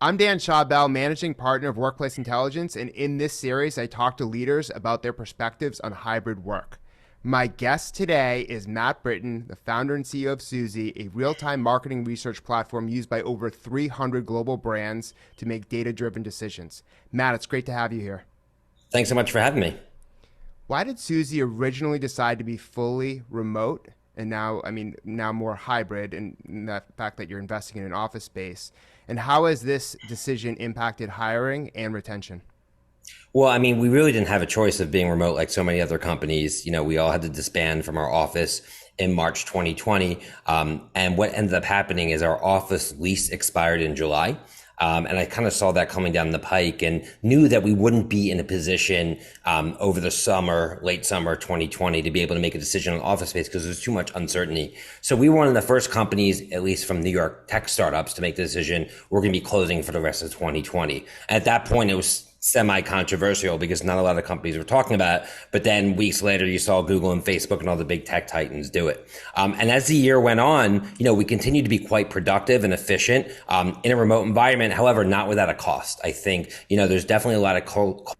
I'm Dan Schawbell, managing partner of Workplace Intelligence, and in this series, I talk to leaders about their perspectives on hybrid work. My guest today is Matt Britton, the founder and CEO of Suzy, a real-time marketing research platform used by over 300 global brands to make data-driven decisions. Matt, it's great to have you here. Thanks so much for having me. Why did Suzy originally decide to be fully remote and now more hybrid, and the fact that you're investing in an office space? And how has this decision impacted hiring and retention? Well, I mean, we really didn't have a choice of being remote like so many other companies. You know, we all had to disband from our office in March 2020. And what ended up happening is our office lease expired in July. And I kind of saw that coming down the pike and knew that we wouldn't be in a position over the summer, late summer 2020, to be able to make a decision on office space because there's too much uncertainty. So we were one of the first companies, at least from New York tech startups, to make the decision we're going to be closing for the rest of 2020. At that point, it was semi-controversial because not a lot of companies were talking about it. But then weeks later, you saw Google and Facebook and all the big tech titans do it. And as the year went on, we continued to be quite productive and efficient in a remote environment. However, not without a cost. I think, there's definitely a lot of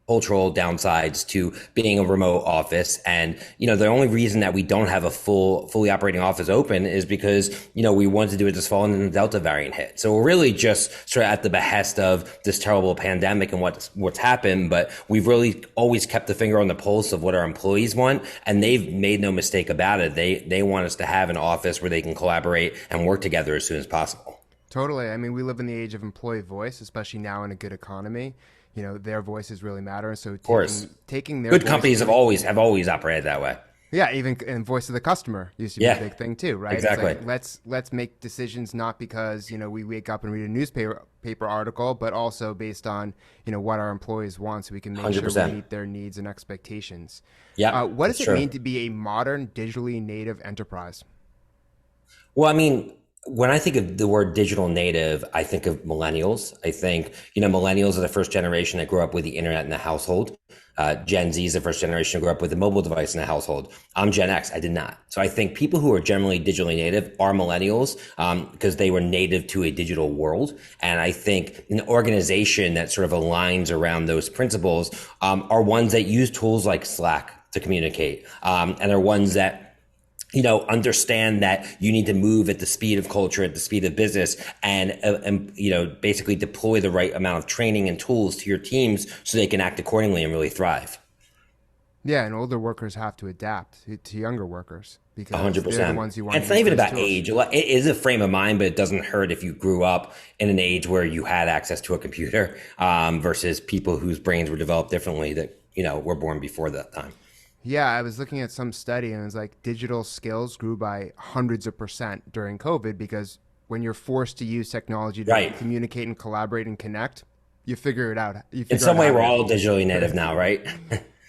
cultural downsides to being a remote office. And, the only reason that we don't have a fully operating office open is because, we wanted to do it this fall and then the Delta variant hit. So we're really just sort of at the behest of this terrible pandemic and what's happened, but we've really always kept the finger on the pulse of what our employees want, and they've made no mistake about it. They want us to have an office where they can collaborate and work together as soon as possible. Totally. I mean, we live in the age of employee voice, especially now in a good economy. Their voices really matter. So of course, taking their good companies have always operated that way. Yeah, even in voice of the customer used to be a big thing too, right? Exactly. It's like, let's make decisions not because we wake up and read a newspaper article, but also based on what our employees want, so we can make 100%. sure we meet their needs and expectations. Yeah. What does it mean to be a modern, digitally native enterprise? Well, I mean, when I think of the word digital native, I think of millennials. I think, millennials are the first generation that grew up with the internet in the household. Gen Z is the first generation to grow up with a mobile device in the household. I'm Gen X. I did not. So I think people who are generally digitally native are millennials because they were native to a digital world. And I think an organization that sort of aligns around those principles are ones that use tools like Slack to communicate and are ones that understand that you need to move at the speed of culture, at the speed of business, and basically deploy the right amount of training and tools to your teams so they can act accordingly and really thrive. Yeah, and older workers have to adapt to younger workers because 100%. they're the ones you want. And it's not even about age. It is a frame of mind, but it doesn't hurt if you grew up in an age where you had access to a computer versus people whose brains were developed differently that were born before that time. Yeah, I was looking at some study and it was like digital skills grew by hundreds of percent during COVID because when you're forced to use technology to communicate and collaborate and connect, you figure it out. In some way, we're all digitally native now, right?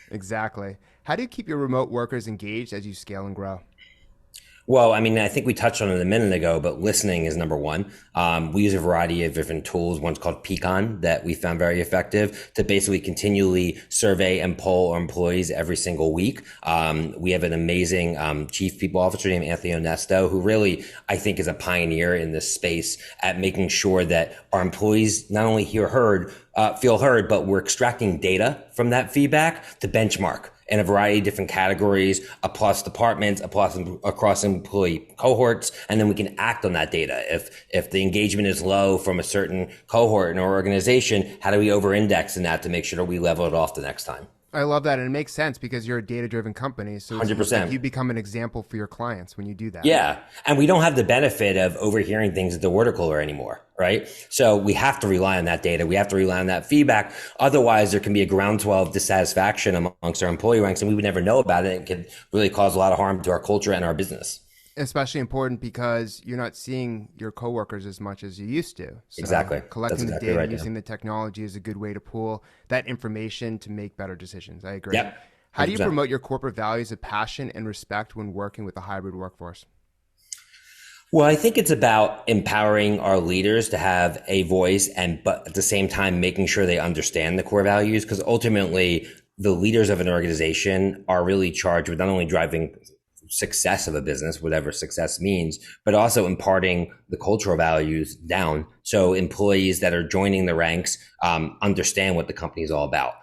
Exactly. How do you keep your remote workers engaged as you scale and grow? Well, I mean, I think we touched on it a minute ago, but listening is number one. We use a variety of different tools. One's called Peakon that we found very effective to basically continually survey and poll our employees every single week. We have an amazing chief people officer named Anthony Onesto, who really, I think, is a pioneer in this space at making sure that our employees not only feel heard, but we're extracting data from that feedback to benchmark in a variety of different categories, across departments, across employee cohorts, and then we can act on that data. If the engagement is low from a certain cohort in our organization, how do we over-index in that to make sure that we level it off the next time? I love that, and it makes sense because you're a data-driven company, so 100%. Like you become an example for your clients when you do that. Yeah, and we don't have the benefit of overhearing things at the water cooler anymore, right? So we have to rely on that data. We have to rely on that feedback. Otherwise, there can be a groundswell of dissatisfaction amongst our employee ranks, and we would never know about it. It could really cause a lot of harm to our culture and our business. Especially important because you're not seeing your coworkers as much as you used to. So exactly. Collecting That's exactly the data, right, using the technology is a good way to pool that information to make better decisions. I agree. Yep. How do you promote your corporate values of passion and respect when working with a hybrid workforce? Well, I think it's about empowering our leaders to have a voice but at the same time making sure they understand the core values, because ultimately the leaders of an organization are really charged with not only driving success of a business, whatever success means, but also imparting the cultural values down. So employees that are joining the ranks understand what the company is all about.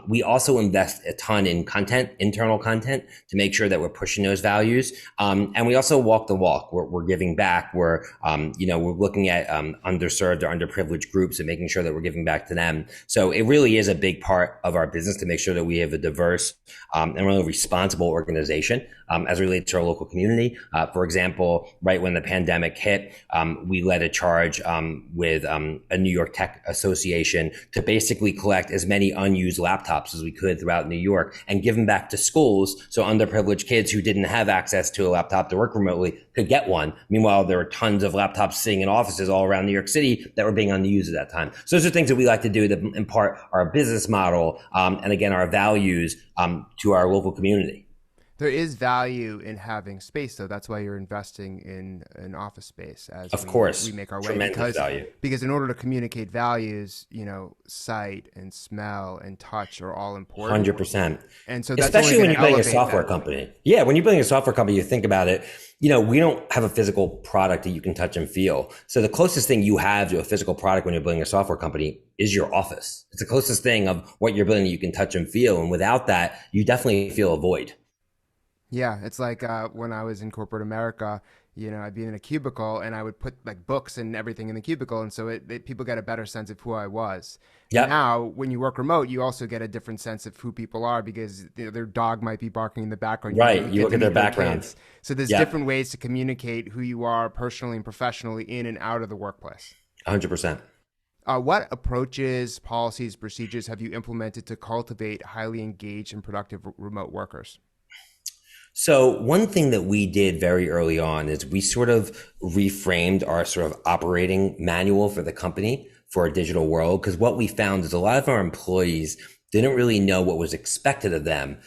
We also invest a ton in content, internal content, to make sure that we're pushing those values. And we also walk the walk. We're giving back. We're looking at underserved or underprivileged groups and making sure that we're giving back to them. So it really is a big part of our business to make sure that we have a diverse and really responsible organization as it relates to our local community. For example, right when the pandemic hit, we led a charge with a New York Tech Association to basically collect as many unused laptops as we could throughout New York and give them back to schools so underprivileged kids who didn't have access to a laptop to work remotely could get one. Meanwhile, there were tons of laptops sitting in offices all around New York City that were being unused at that time. So those are things that we like to do that impart our business model and again, our values to our local community. There is value in having space, though. That's why you're investing in an office space as of course, we make our way. Tremendous value. Because in order to communicate values, sight and smell and touch are all important. 100%. And so that's especially when you're building a software that. company. Yeah, when you're building a software company, you think about it. We don't have a physical product that you can touch and feel. So the closest thing you have to a physical product when you're building a software company is your office. It's the closest thing of what you're building that you can touch and feel. And without that, you definitely feel a void. Yeah, it's like when I was in corporate America, I'd be in a cubicle and I would put like books and everything in the cubicle. And so people get a better sense of who I was. Yep. Now, when you work remote, you also get a different sense of who people are because their dog might be barking in the background. Right. You look at their backgrounds. So there's different ways to communicate who you are personally and professionally in and out of the workplace. 100%. What approaches, policies, procedures have you implemented to cultivate highly engaged and productive remote workers? So one thing that we did very early on is we sort of reframed our sort of operating manual for the company for a digital world. Because what we found is a lot of our employees didn't really know what was expected of them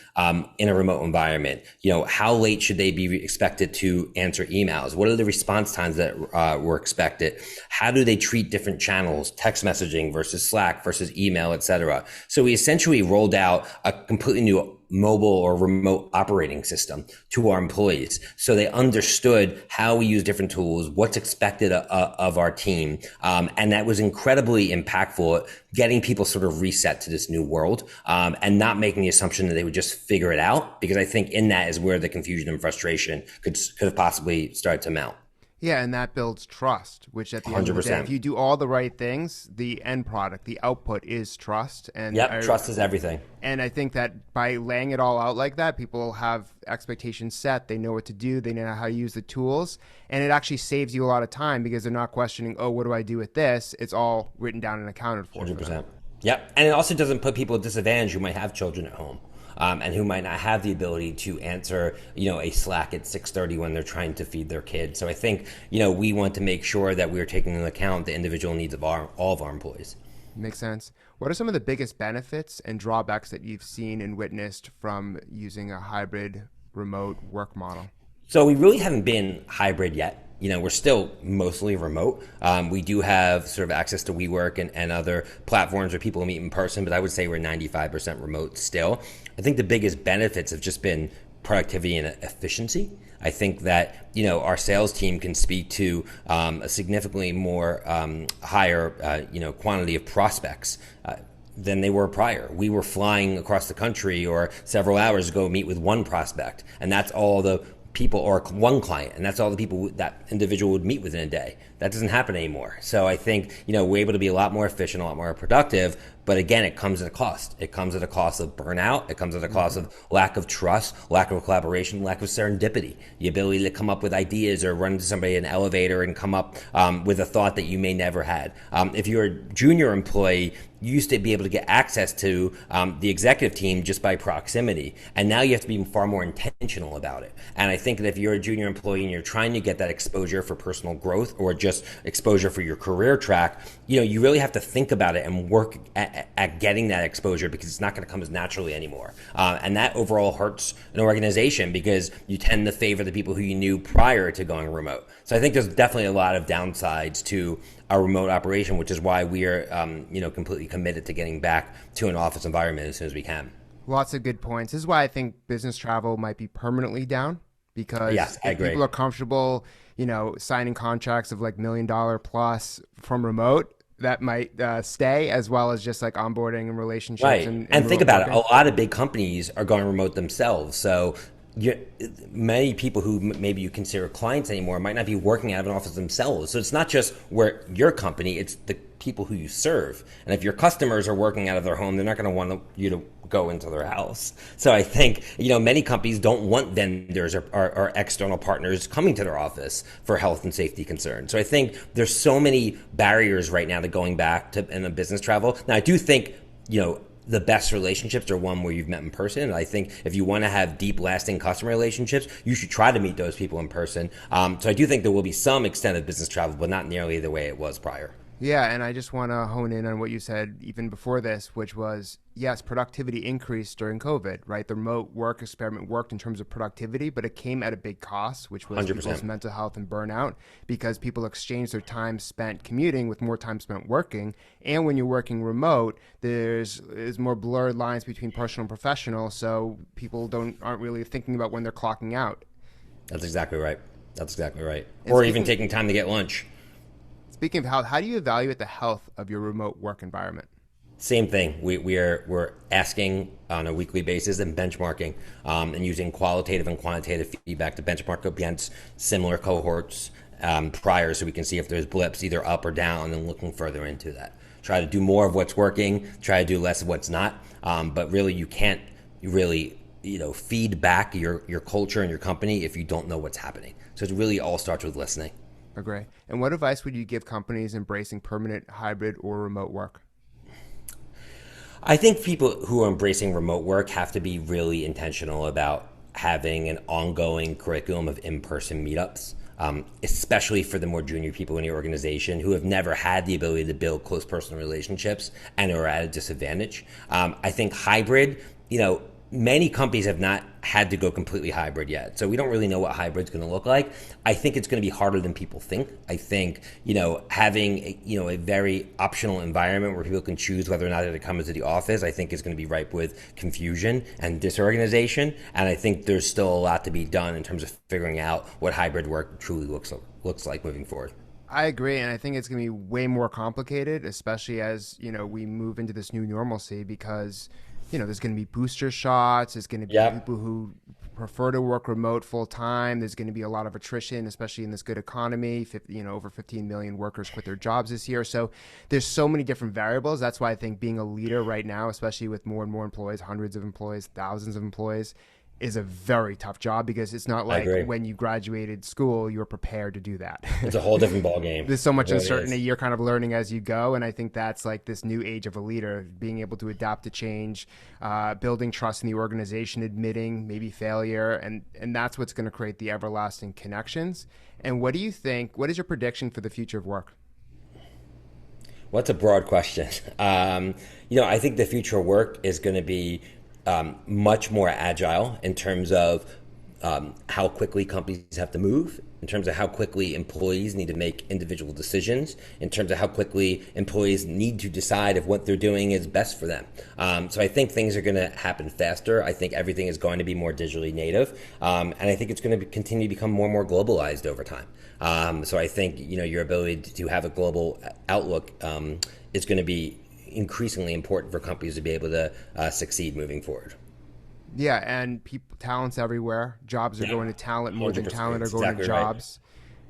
in a remote environment. How late should they be expected to answer emails? What are the response times that were expected? How do they treat different channels, text messaging versus Slack versus email, et cetera? So we essentially rolled out a completely new mobile or remote operating system to our employees. So they understood how we use different tools, what's expected of our team. And that was incredibly impactful at getting people sort of reset to this new world and not making the assumption that they would just figure it out. Because I think in that is where the confusion and frustration could have possibly started to mount. Yeah, and that builds trust, which at the end of the day, if you do all the right things, the end product, the output is trust. And trust is everything. And I think that by laying it all out like that, people have expectations set. They know what to do. They know how to use the tools. And it actually saves you a lot of time because they're not questioning, what do I do with this? It's all written down and accounted for. 100%. Yep. And it also doesn't put people at disadvantage who might have children at home. And who might not have the ability to answer, a Slack at 6:30 when they're trying to feed their kid. So I think, we want to make sure that we're taking into account the individual needs of all of our employees. Makes sense. What are some of the biggest benefits and drawbacks that you've seen and witnessed from using a hybrid remote work model? So we really haven't been hybrid yet. We're still mostly remote. We do have sort of access to WeWork and other platforms where people meet in person, but I would say we're 95% remote still. I think the biggest benefits have just been productivity and efficiency. I think that, our sales team can speak to a significantly more higher, quantity of prospects than they were prior. We were flying across the country or several hours to go meet with one prospect, and that's all the people, or one client, and that's all the people that individual would meet within a day. That doesn't happen anymore. So I think, we're able to be a lot more efficient, a lot more productive, but again, it comes at a cost. It comes at a cost of burnout. It comes at a cost of lack of trust, lack of collaboration, lack of serendipity, the ability to come up with ideas or run into somebody in an elevator and come up with a thought that you may never had. If you're a junior employee, you used to be able to get access to the executive team just by proximity. And now you have to be far more intentional about it. And I think that if you're a junior employee and you're trying to get that exposure for personal growth or just exposure for your career track, you really have to think about it and work at getting that exposure because it's not going to come as naturally anymore. And that overall hurts an organization because you tend to favor the people who you knew prior to going remote. So I think there's definitely a lot of downsides to our remote operation, which is why we are, completely committed to getting back to an office environment as soon as we can. Lots of good points. This is why I think business travel might be permanently down because Yes, I if agree. people are comfortable, signing contracts of like $1 million plus from remote, that might stay, as well as just like onboarding and relationships Right. and And think remote about it. A working. lot of big companies are going remote themselves. So you, many people who maybe you consider clients anymore might not be working out of an office themselves. So it's not just where your company, it's the people who you serve. And if your customers are working out of their home, they're not going to want you to go into their house. So I think, many companies don't want vendors or external partners coming to their office for health and safety concerns. So I think there's so many barriers right now to going back to in a business travel. Now I do think, the best relationships are one where you've met in person. And I think if you want to have deep, lasting customer relationships, you should try to meet those people in person. So I do think there will be some extent of business travel, but not nearly the way it was prior. Yeah, and I just want to hone in on what you said even before this, which was yes, productivity increased during COVID, right? The remote work experiment worked in terms of productivity, but it came at a big cost, which was people's 100%. mental health and burnout, because people exchanged their time spent commuting with more time spent working. And when you're working remote, there's more blurred lines between personal and professional, so people aren't really thinking about when they're clocking out. That's exactly right. That's exactly right. And Or even taking time to get lunch. speaking of health, how do you evaluate the health of your remote work environment? Same thing. We're asking on a weekly basis and benchmarking, and using qualitative and quantitative feedback to benchmark against similar cohorts prior, so we can see if there's blips either up or down, and looking further into that. Try to do more of what's working. Try to do less of what's not. But really, you can't really feed back your culture and your company if you don't know what's happening. So it really all starts with listening. Agree. And what advice would you give companies embracing permanent, hybrid, or remote work? I think people who are embracing remote work have to be really intentional about having an ongoing curriculum of in-person meetups, especially for the more junior people in your organization who have never had the ability to build close personal relationships and are at a disadvantage. I think hybrid, many companies have not had to go completely hybrid yet. So we don't really know what hybrid's going to look like. I think it's going to be harder than people think. I think, having a very optional environment where people can choose whether or not to come into the office, I think is going to be ripe with confusion and disorganization. And I think there's still a lot to be done in terms of figuring out what hybrid work truly looks like moving forward. I agree, and I think it's going to be way more complicated, especially as we move into this new normalcy, because there's going to be booster shots. There's going to be Yep. people who prefer to work remote full time. There's going to be a lot of attrition, especially in this good economy. Over 15 million workers quit their jobs this year. So there's so many different variables. That's why I think being a leader right now, especially with more and more employees, hundreds of employees, thousands of employees, is a very tough job, because it's not I like agree. when you graduated school, you were prepared to do that. It's a whole different ballgame. There's so much It really uncertainty. is. You're kind of learning as you go. And I think that's like this new age of a leader, being able to adapt to change, building trust in the organization, admitting maybe failure. And that's what's going to create the everlasting connections. And what do you think? What is your prediction for the future of work? What's a broad question? I think the future of work is going to be much more agile in terms of how quickly companies have to move, in terms of how quickly employees need to make individual decisions, in terms of how quickly employees need to decide if what they're doing is best for them. So I think things are going to happen faster. I think everything is going to be more digitally native. And I think it's going to continue to become more and more globalized over time. So I think, your ability to have a global outlook is going to be increasingly important for companies to be able to succeed moving forward. Yeah, and talent's everywhere. Jobs are going to talent more than 100%. talent are going to Exactly right. jobs.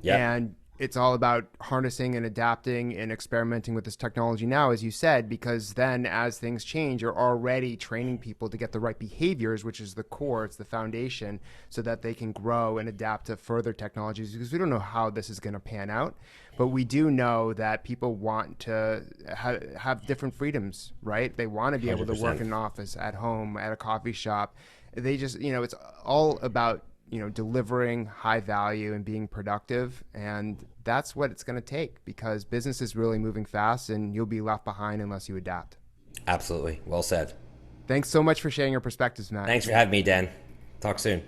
Yeah. And it's all about harnessing and adapting and experimenting with this technology now, as you said, because then as things change, you're already training people to get the right behaviors, which is the core, it's the foundation, so that they can grow and adapt to further technologies, because we don't know how this is going to pan out. But we do know that people want to have different freedoms, right? They want to be able to work 100%. in an office, at home, at a coffee shop. They just, it's all about delivering high value and being productive. And that's what it's going to take, because business is really moving fast and you'll be left behind unless you adapt. Absolutely. Well said. Thanks so much for sharing your perspectives, Matt. Thanks for having me, Dan. Talk soon.